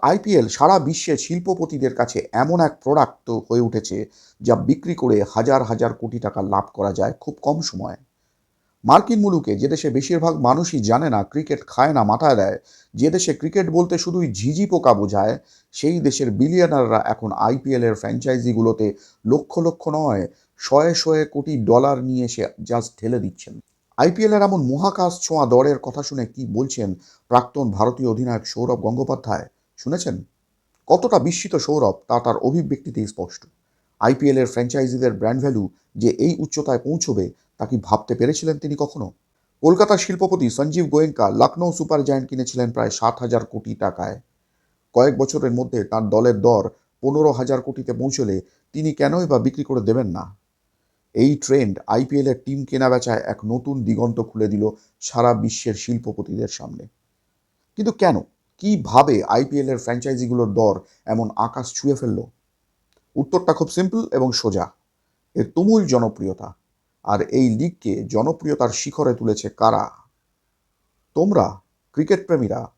IPL সারা বিশ্বের শিল্পপতিদের কাছে এমন এক প্রোডাক্ট হয়ে উঠেছে যা বিক্রি করে হাজার হাজার কোটি টাকা লাভ করা যায় খুব কম সময়ে। মার্কিন মুলুকে যে দেশে বেশিরভাগ মানুষই জানে না, ক্রিকেট খায় না, মাথায় দেয়, যে দেশে ক্রিকেট বলতে শুধুই ঝিঝি পোকা বোঝায়, সেই দেশের বিলিয়নাররা এখন আইপিএলের ফ্র্যাঞ্চাইজিগুলোতে লক্ষ লক্ষ নয়, শয়ে শয়ে কোটি ডলার নিয়ে এসে জাস্ট ঢেলে দিচ্ছেন। আইপিএলের এমন মহাকাশ ছোঁয়া দরের কথা শুনে কি বলছেন প্রাক্তন ভারতীয় অধিনায়ক সৌরভ গঙ্গোপাধ্যায়? শুনেছেন? কতটা বিস্মিত সৌরভ তা তার অভিব্যক্তিতেই স্পষ্ট। আইপিএলের ফ্র্যাঞ্চাইজিদের ব্র্যান্ড ভ্যালু যে এই উচ্চতায় পৌঁছবে তা কি ভাবতে পেরেছিলেন তিনি কখনো? কলকাতার শিল্পপতি সঞ্জীব গোয়েঙ্কা লখনৌ সুপার জায়ান্ট কিনেছিলেন প্রায় 7,000 কোটি টাকায়। কয়েক বছরের মধ্যে তার দলের দর 15,000 কোটিতে পৌঁছলে তিনি কেনই বা বিক্রি করে দেবেন না? এই ট্রেন্ড আইপিএলের টিম কেনাবেচায় এক নতুন দিগন্ত খুলে দিল সারা বিশ্বের শিল্পপতিদের সামনে। কিন্তু কেন, কিভাবে আইপিএলের ফ্র্যাঞ্চাইজিগুলোর দর এমন আকাশ ছুঁয়ে ফেলল? উত্তরটা খুব সিম্পল এবং সোজা। এর তুমুল জনপ্রিয়তা। আর এই লিগকে জনপ্রিয়তার শিখরে তুলেছে কারা? তোমরা, ক্রিকেট প্রেমীরা।